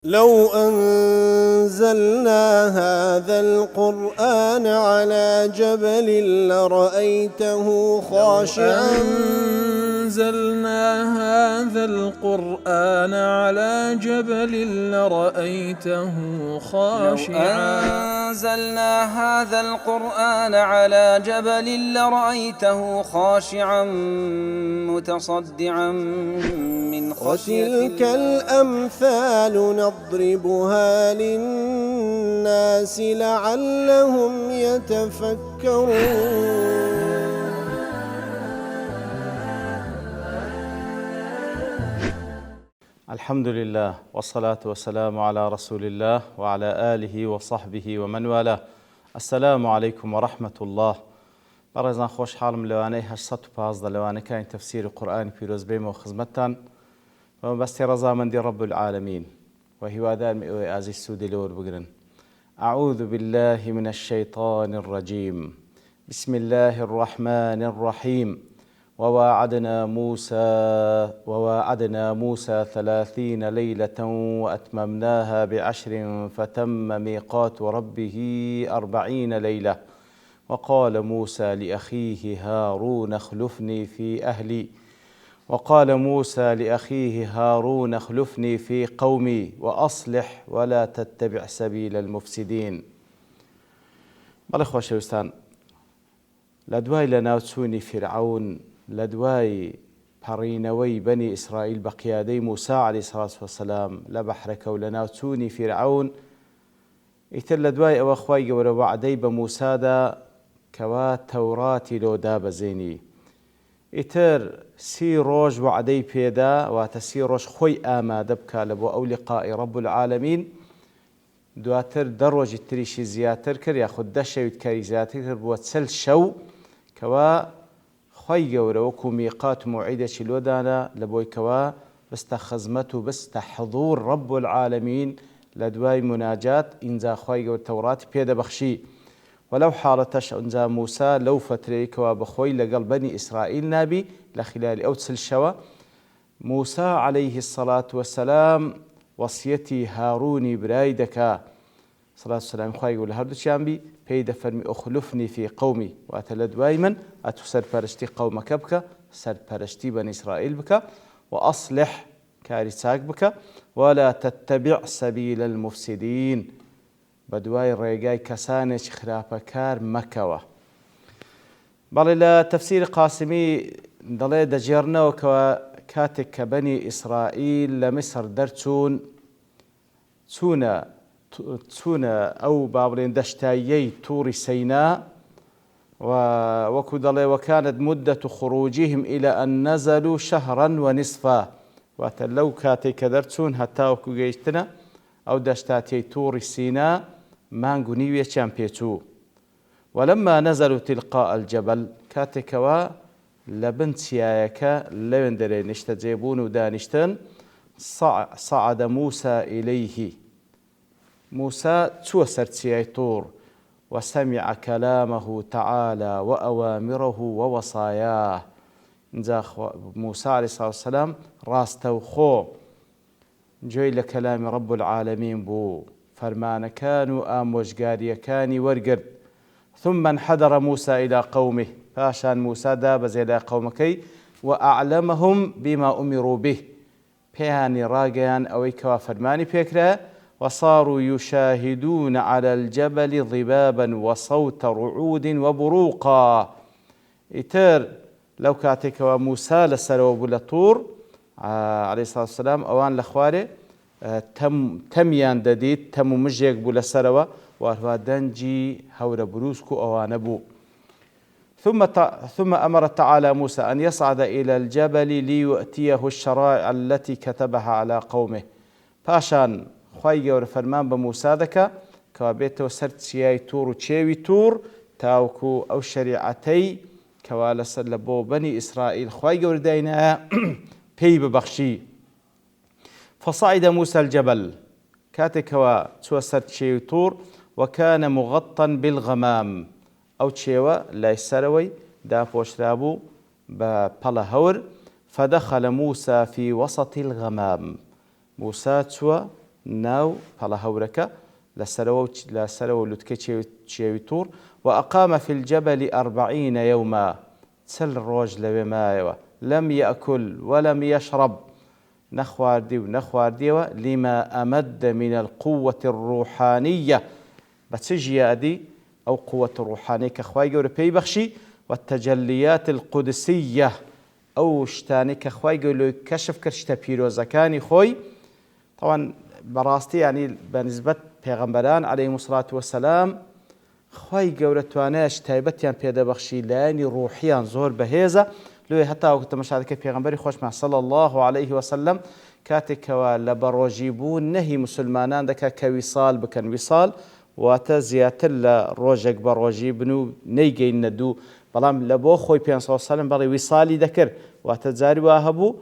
لو أنزلنا هذا القرآن على جبل لرأيته خاشعا أنزلنا هذا القرآن على جبل لرأيته خاشعا أنزلنا هذا القرآن على جبل لرأيته خاشعا متصدعا من خشية وتلك الأمثال نضربها للناس لعلهم يتفكرون. الحمد لله والصلاة والسلام على رسول الله وعلى آله وصحبه ومن والاه. السلام عليكم ورحمة الله. بەڕێزان خۆشحاڵم لەوانەی 815 لەوانەکانی تەفسیری قورئانی پیرۆز بێمەوە خزمەتتان بەمەبەستی ڕەزامەندی رب العالمین و هیوادارم ئێوەی ئازیز سوودی لەوە بگرن. أعوذ بالله من الشيطان الرجيم. بسم الله الرحمن الرحيم. وواعدنا موسى 30 ليلة وأتممناها ب10 فتم ميقات ربه 40 ليلة. وقال موسى لأخيه هارون اخلفني في قومي وأصلح ولا تتبع سبيل المفسدين. بەڵێ خۆشەویستان، لە دوای لەناوچوونی فرعون، لە دوای پەڕینەوەی بەنی ئیسرائیل بە قیادەی موسا عەلەیهی سەڵات وەسەلام لە بەحرەکە و لە ناوچوونی فرعون، ئیتر لە دوای ئەوە خوای گەورە وعدەی بە موسادا کەوا تەوڕاتی لۆ دابەزێنی. ئیتر 30 ڕۆژ وعدەی پێدا، واتە 30 ڕۆژ خۆی ئامادە بکا لە بۆ ئەو لیقائی رب العالمین. دواتر 10 ڕۆژی تریشی زیاتر کرد، یاخود 10 شەوی کاری زیاتر کرد، بووە 40 شەو کەوا خوای گەورە وەکو میقات و موعیدێکی لۆدانا لە بۆی کەوا بستە خزمەت و بستە حضور رب العالمین. لە دوای مناجات ئینجا خوای گەورە تەوڕاتی پێدەبەخشی. ولو حالتش انجا موسى لو فتريكوا بخوي لقل بني إسرائيل نابي لخلال أو 40 شوا. موسى عليه الصلاة والسلام وصيتي هاروني برايدك صلاة والسلام خواهي يقول هردو شامبي بيد فرمي أخلفني في قومي وأتلد وايمن أتو سرپرشتي قومك بك، سرپرشتي بني إسرائيل بك، وأصلح كارثاك بك، ولا تتبع سبيل المفسدين، بدواي ڕێگای کەسانێکی خراپەکار مەکەوە. بەڵێ لە تەفسیری قاسمی دەڵێ دەجێڕنەوە کەوە کاتێک کە بەنی ئیسرائیل لە میسر دەرچوون، چوونە ئەو با بڵێن دەشتاییەی تووڕی سەینا، وەکو دەڵێ وەکانت مدة خروجهم إلى أن نزلوا شهرا ونصفا، واتە لەو کاتێک کە دەرچوون هەتا وەکو گەیشتنە ئەو دەشتاتیەی تووڕی سینا مانگ و نیوێکیان پێچوو. ولما نزلوا تلقاء الجبل، کاتێکەوە لە بن چیایەکە لەوێن دەرێ نیشتە جێبوون و دانیشتن، صعد موسى إليه، موسى چووە سەر چیای توور، وسمع كلامه تعالى وأوامره ووصاياه. اینجا موسى عليه الصلاة والسلام ڕاستەوخۆ گوێی لە کەلامی رب العالمین بوو، فەرمانەکان و ئامۆژگاریەکانی وەرگرت. ثم انحدر موسى إلى قومه، پاشان موسا دابەزێ لای قەومەکەی، وأعلمهم بما أمروا به، پێیانی ڕاگەیان ئەوەی کەوا فەرمانی پێکرا. وصاروا يشاهدون على الجبل ضبابا وصوت رعود وبروقا. ئیتر لەو کاتێکەوە موسا لەسەرەوە بوو لە توور عليه الصلاة والسلام، ئەوان لە خوارێ تەمیان دەدیت، تەم و مژێک بوو لەسەرەوە، وهروە دەنجی هەورە بروسک و ئەوانە بوو. ثم أمر تعالى موسى أن يصعد إلى الجبل ليؤتيه الشرائع التي كتبها على قومه. پاشان خوای گەورە فەرمان بە موسا دەکا کەوا بێتەوە سەر چیای توور و چێوی توور، تاوکو ئەو شەریعەتەی کەوا لەسەر لە بۆ بەنی ئیسرائیل خوای گەورە داینایە پێی ببەخشی. فصعد موسى الجبل، كاتكوا چوە سەر چێوی توور، وكان مغطى بالغمام، ئەو چێوە لای سەرەوەی داپۆشرابوو بە پەڵە هەور. فدخل موسى في وسط الغمام، موسى چوە ناو پەڵە هەورەکە لەسەرەوە لوتکە چێوی توور وأقام في الجبل 40 يوما چل ڕۆژ لەوێ مایەوە لم يأكل ولم يشرب نەخواردیەوە لما أمد من القوة الروحانية بەچ ژیادی ئەو قوة ڕوحانەی کە خوای گەورە پێی بەخشی والتجليات القدسية ئەو شتانی کە خوای گەورە کەشف کرد شتە پیرۆزەکانی خۆی طبعا بەڕاستی ینی بەنسبەت پێغەمبەران عەلەیهیمو سڵات وەسەلام خوای گەورە توانایە تایبەتیان پێدەبەخشی لایەنی ڕوحیان زۆر بەهێزە لێ هەتا وەکو تەماشاکە پێغەمبەری خۆشمان صلی الله عليه وسلم کاتێکەوە لە بەڕۆژی بوون نەهی مسلمانان دەکات کە ویسال بکەن ویسال واتە زیاتر لە ڕۆژێک بە ڕۆژی بن و نەیگەینە دوو بەڵام لە بۆ خۆی پێ سەلم بەڵێ ویسالی دەکرد واتە جاری وا هەبوو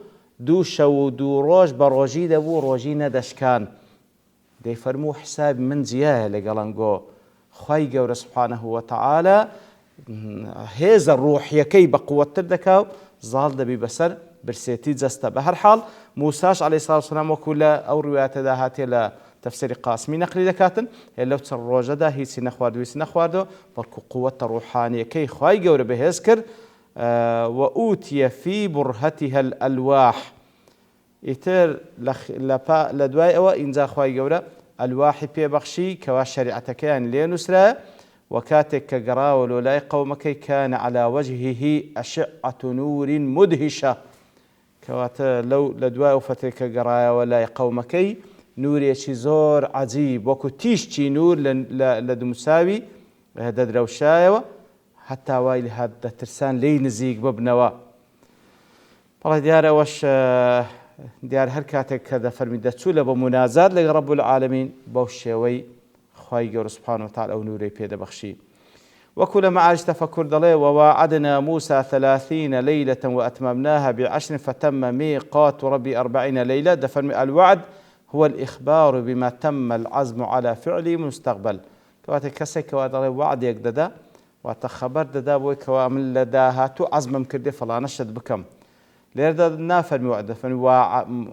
دوو شەو و دوو ڕۆژ بە ڕۆژی دەبوو ڕۆژی نەدەشکان دەیفەرموو حساب من جیایە لەگەڵەنگۆ خوای گەورە سبحانه وتعالى هێزە ڕوحیەکەی بە قووەتتر دەکا و زاڵ دەبی بەسەر برسێتی جەستە بە هەر حاڵ موساش عەلەیهی سڵات وسەلام وەکو لە ئەو ڕوایەتەدا هاتێ لە تەفسیری قاسمی نەقلی دەکاتن لەو چەند ڕۆژەدا هیچی نەخواردەوە بەڵکو قووەتە ڕوحانیەکەی خوای گەورە بەهێز کرد وأوتي في برهتها الألواح ئیتر لە دوای ئەوە ئینجا خوای گەورە ئەلواحی پێبەخشی کەوا شەریعەتەکەیان لێ نووسرا وكاتك كجرا ولولاي قومك كان على وجهه أشعة نور مدهشة كواتا لو لدواء فتك جرا ولاي قومك نور يشي زور عجيب وكو تيشتي نور لدمساوي هذا دروشايوة حتى وايل هذا ترسان لي نزيق ببنوا والله ديار وش ديار هركاتك كذا فرمي تسولة بمنازات لرب العالمين بوشوي خواهي قول سبحانه وتعالى أو نوري بيدا بخشي وكل معاج تفكر دلي وواعدنا موسى 30 ليلة وأتممناها ب10 فتم ميقات ربي 40 ليلة دفرمي الوعد هو الإخبار بما تم العزم على فعله مستقبل كواتي كسي كواتي وعد يقددا وتخبر ددا بوي كوامل لداها تو عزم مكردي فلا نشد بكم ليرد نافرمي وعد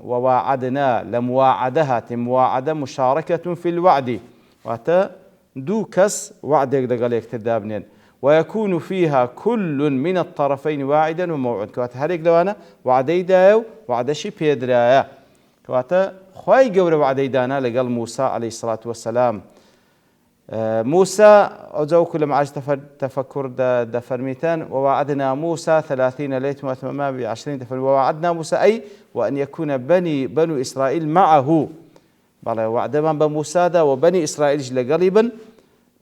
وواعدنا لمواعدها مواعدة مشاركة في الوعد واتا دو كس وعدك دقاليك تدابنين ويكون فيها كل من الطرفين واعدا وموعد كواتا هريك دوانا وعدي دايو وعدشي بيدرايا كواتا خواهي قورة وعدي دانا لقال موسى عليه الصلاة والسلام موسى أجاو كل معاج تفكر دا فرميتان ووعدنا موسى 30 ليلة وأتممناها ب20 ووعدنا موسى أي وأن يكون بنو إسرائيل معه بله وعد من بموسى وبني إسرائيل قريبا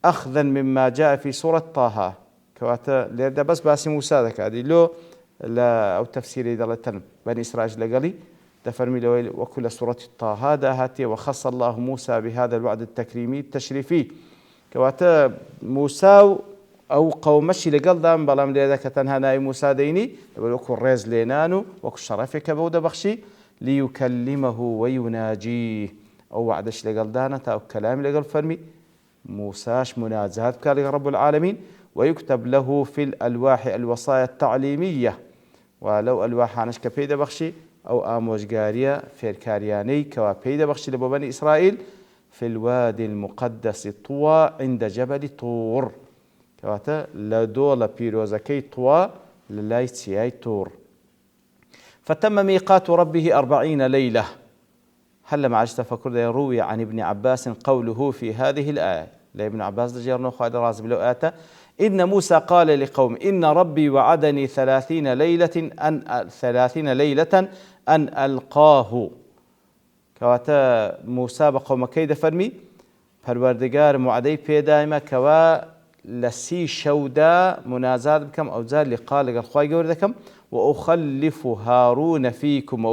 أخذا مما جاء في سورة طه كواتا ليردا بس باسي موسى ذاك هذه لو لا أو تفسيري دلتن بني إسرائيل قلي دفرمي له وكل سورة طه هذا هاتي وخص الله موسى بهذا الوعد التكريمي التشريفي كواتا موسى أو قومشي لقل دام بلام لذاك تنهى موسى ديني وكل ريز لينانو وكل شرفك بودة بخشي ليكلمه ويناجيه أو وعدش لقل دانة أو كلام لقل فرمي موساش منازهات كالي رب العالمين ويكتب له في الألواح الوصايا التعليمية ولو ألواح عنش كبيدة بخشي أو آموش قارية فيركارياني كوا بيدة بخشي لبو بني إسرائيل في الوادي المقدس طوى عند جبل طور كواتا لدول بيروزكي طوى للايتسياي طور فتم ميقات ربه 40 ليلة هل مع تفكر يروي عن ابن عباس قوله في هذه الآية لابن عباس دجيرنا خالد رازب لو آتا إن موسى قال لقوم إن ربي وعدني 30 ليلة أن ألقاه كواتا موسى بقوم كيد فرمي فالوردقار معدي بيدايما كوا لسي شودا منازات بكم أو زال لقال الخواي قوردكم وأخلف هارون فيكم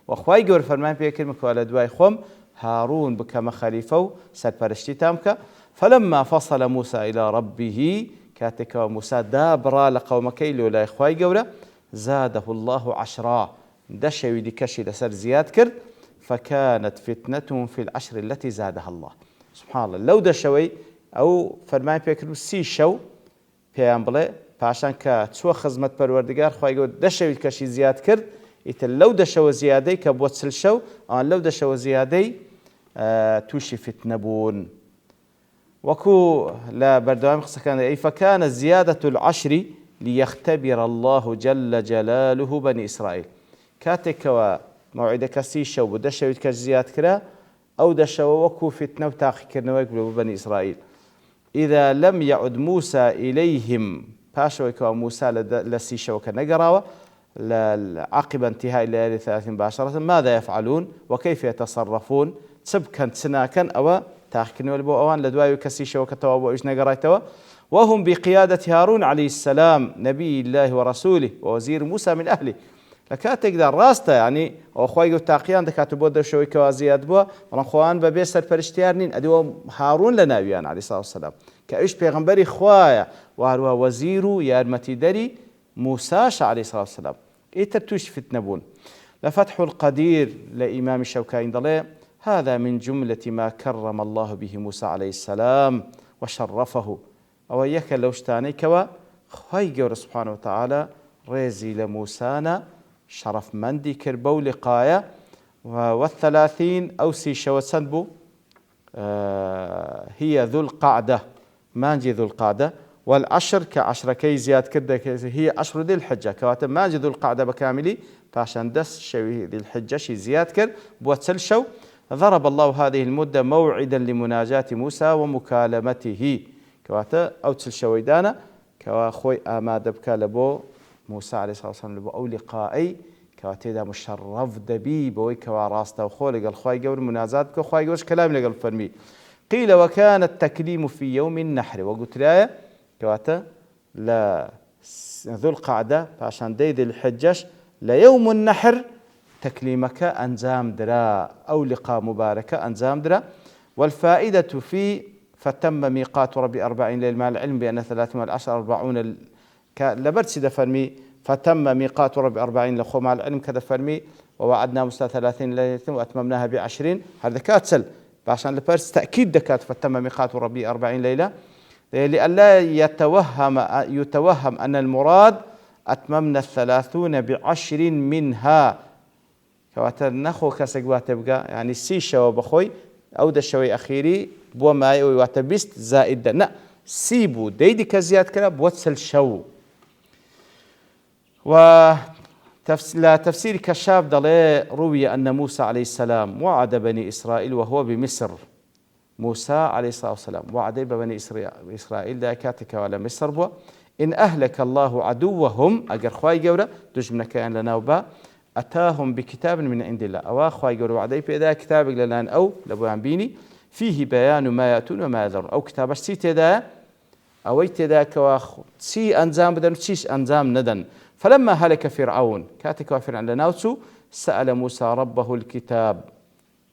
وخواي قور فرمان بيه كلمة كوالا دواي خوم هارون بكما خليفة سرپرشتي تامك فلما فصل موسى إلى ربه كاتك موسى دابرا لقومكي لولا خواي قورا زاده الله 10 دشوي دي كشي لسر زياد كرد فكانت فتنتهم في ال10 التي زادها الله سبحان الله لو دشوي أو فرمان بيه كلمة سي شو بيان بلي پاشان کە چوە خزمەت پەروەردگار خوای گەورە دەشەویت کەشی زیاد کرد ئیتر لەو دەشەوە زیادەی کە بۆ چل شەو ئەوان لەو دەشەوە زیادەی تووشی فتنە بوون. وەکو لە بەردەوامی قسەکاندا ئەی فەکانە زیادەة العەشر ليختبر الله جل جلاله بني إسرائيل. كاتكوا موعد كسي شو بده شويت كزيات كرا أو دشوا وكو فتنة وتاخي كرنوك بني إسرائيل. إذا لم يعد موسى إليهم باشوا كوا موسى لسي شو كنجراوة عقب انتهاء الليالي 30 مباشرة ماذا يفعلون وكيف يتصرفون؟ سبكا سناكا أو تاخي كرنوك أوان لدوايو كسي شو كتوا إيش نجرايتوا وهم بقيادة هارون عليه السلام نبي الله ورسوله ووزير موسى من أهله. لكاتك دا راستا يعني أخوي تاقيان دكاتو بود شوي كوازيات بوا ونخوان ببيسر فرشتيارنين أدو هارون لنبيان عليه الصلاة والسلام كأيش بيغمبري خوايا وهو وزير يارمتي دري موسى عليه الصلاة والسلام إيترتوش فتنبون. لفتح القدير لإمام الشوكاني ضلي هذا من جملة ما كرم الله به موسى عليه السلام وشرفه أو يك لو شتاني كوا خواي جور سبحانه وتعالى ريزي لموسانا شرف مندي كربو لقايا والثلاثين أوسي شو سنبو هي ذو القعدة مانجي ذو القعدة والعشر كعشر كي زياد كده هي عشر ذي الحجة كواتب مانجي ذو القعدة بكاملي فعشان دس شوي ذي الحجة شي زياد كر بوتسل شو ضرب الله هذه المدة موعدا لمناجاة موسى ومكالمته كواتا أو تسل شويدانا كوا خوي آماد بكا لبو موسى عليه الصلاة والسلام لبو أو لقائي كواتا دا مشرف دبي بوي كوا راستا وخو لقال خواي قول منازات كو خواي قولش كلام لقال فرمي قيل وكان التكليم في يوم النحر وقلت لها كواتا لا ذو القعدة فعشان ديد الحجاش ليوم النحر تكليمك أنزام درا أو لقاء مباركة أنزام درا. والفائدة في فتم ميقات ربي 40 ليل مع العلم بأن 310 40 لبرتس دفرمي فتم ميقات ربي 40 لخو مع العلم كذا فرمي ووعدنا موسى 30 ليلة وأتممناها ب20 هذا كاتسل عشان لبرتس تأكيد دكات فتم ميقات ربي 40 ليلة لئلا يتوهم أن المراد أتممنا 30 ب10 منها كواتر نخو كسقوات تبقى يعني سيشة وبخوي أو ده شوي أخيري بو ما يواتبست زائد ده لا سيبو ديدي كزياد كلا بوتسل شو. لا تفسير كشاف ضلي روي أن موسى عليه السلام وعد بني إسرائيل وهو بمصر. موسى عليه الصلاة والسلام وعد بني إسرائيل دا كاتك ولا مصر بو إن أهلك الله عدوهم أجر خواي جورا دجمنا كان لنا وبا أتاهم بكتاب من عند الله أو أخوي يقولوا وعدي بإذا كتاب لنا أو لبو عمبيني فيه بيان ما يأتون وما يذر أو كتاب سي تدا أو تدا كواخ سي أنزام بدن سيش أنزام ندن. فلما هلك فرعون كاتك وفرعون لناوتسو سأل موسى ربه الكتاب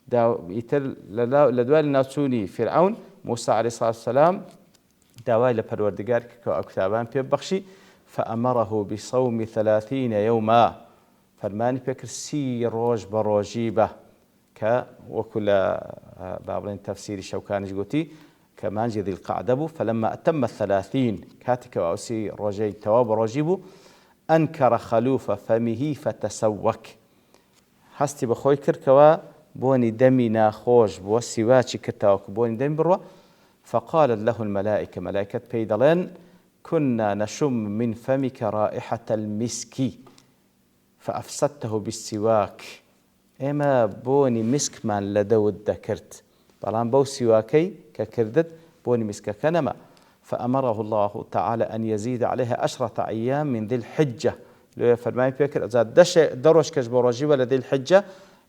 دا يتل لدوال ناوتسوني فرعون موسى عليه الصلاة والسلام داوي لبروردگار كتابان بيبخشي فأمره بصوم 30 يوما فرماني فكر سي روج بروجيبه وكل بابلين تفسير الشوكاني جوتي كمان ذي القعدبو فلما أتم 30 كاتك وأوسي روجي تواب روجيبو أنكر خلوف فمه فتسوك هستي بخوي كركوا بوني دمي ناخوش بو سواتي كتاوك بوني دمي بروا فقالت له الملائكة ملائكة بيدلين كنا نشم من فمك رائحة المسكي فأفسدته بالسواك إما بوني مسك من لدود ذكرت بلان بو سواكي ككردت بوني مسك كنما فأمره الله تعالى أن يزيد عليها 10 أيام من ذي الحجة لو فرماي فكر زاد دروش كجبروجي ولا ذي الحجة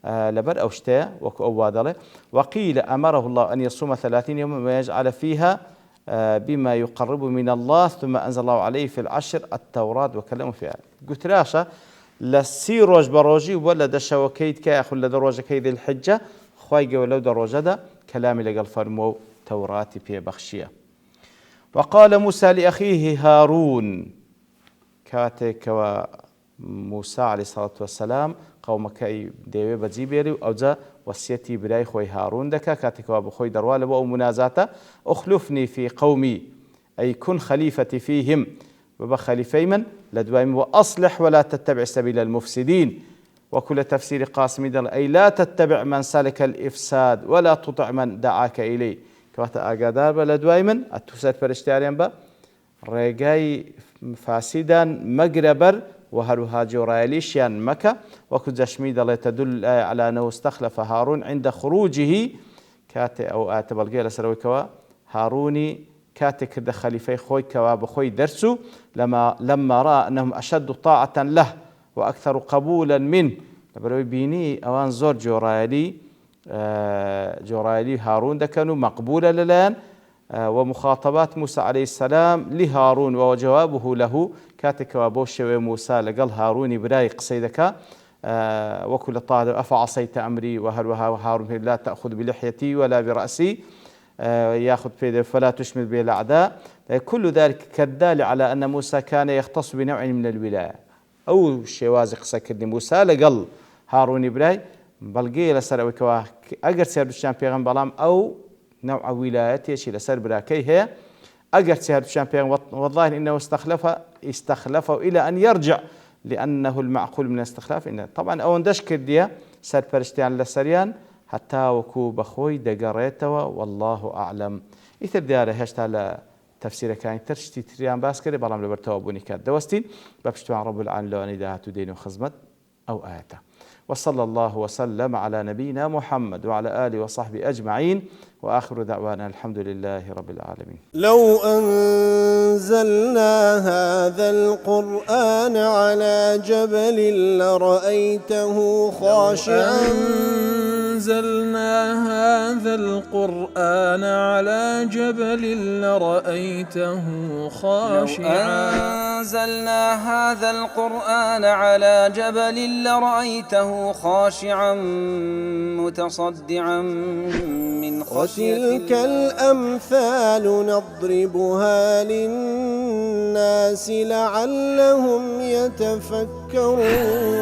لبر أو شتاء وكأوادله. وقيل أمره الله أن يصوم 30 يوما ويجعل فيها بما يقرب من الله ثم أنزل الله عليه في العشر التوراة وكلمه فيها. قلت راشا لسي روج بروجي ولا دشوا كيد كاخ ولا دروجة كيد الحجة خوايجة ولو دروجة دا كلامي لقال فرمو توراتي في بخشية. وقال موسى لأخيه هارون كاتك وموسى عليه الصلاة والسلام قومك ديوي بجيبيري أو جا وصيتي براي خوي هارون دكا كاتك وابخوي دروال أو منازاته أخلفني في قومي أي كن خليفتي فيهم وبخليفي من لدوايم وأصلح ولا تتبع سبيل المفسدين وكل تفسير قاسم دل أي لا تتبع من سلك الإفساد ولا تطع من دعاك إليه كواتا آقادار بلدواي من التوسات فرشتاريان با ريقاي فاسدا مقربر وهروها جوراليشيان مكة وكو جشميد الله تدل على أنه استخلف هارون عند خروجه كاتي أو آتبالقيل سروي كوا هاروني كاتي كرد خليفي خوي كوا بخوي درسو لما رأى أنهم أشد طاعة له وأكثر قبولا منه لبروي بيني أوان زور جورالي هارون دكانوا مقبولة للان ومخاطبات موسى عليه السلام لهارون وجوابه له كاتك وابوش وموسى لقال هارون براي قصيدك وكل طاعة أفعصيت أمري وهل هارون لا تأخذ بلحيتي ولا برأسي يأخذ في فلا تشمل به الأعداء كل ذلك كالدال على أن موسى كان يختص بنوع من الولاية أو شوازق سكر موسى لقال هارون براي بلقي لسر وكوا أجر سير بشان بيغم بلام أو نوع ولايته شيء لسر براكي هي أجر سير بشان بيغم والله إنه استخلفه إلى أن يرجع لأنه المعقول من الاستخلاف إنه طبعا أو ندش كردية سر فرشتيان لسريان حتى وكو بخوي دقريته والله أعلم إثر دياره هشتا تفسير كان ترشتي تريان باسكري بلام لبرتوا بوني كات دوستين بابشتوان رب العالمين لو أن داهتو دين وخزمت أو آياته وصلى الله وسلم على نبينا محمد وعلى آله وصحبه أجمعين وآخر دعوانا الحمد لله رب العالمين. لو أنزلنا هذا القرآن على جبل لرأيته خاشعا أنزلنا هذا القرآن على جبل لرأيته خاشعا أنزلنا هذا القرآن على جبل لرأيته خاشعا متصدعا من خشية وتلك الأمثال نضربها للناس لعلهم يتفكرون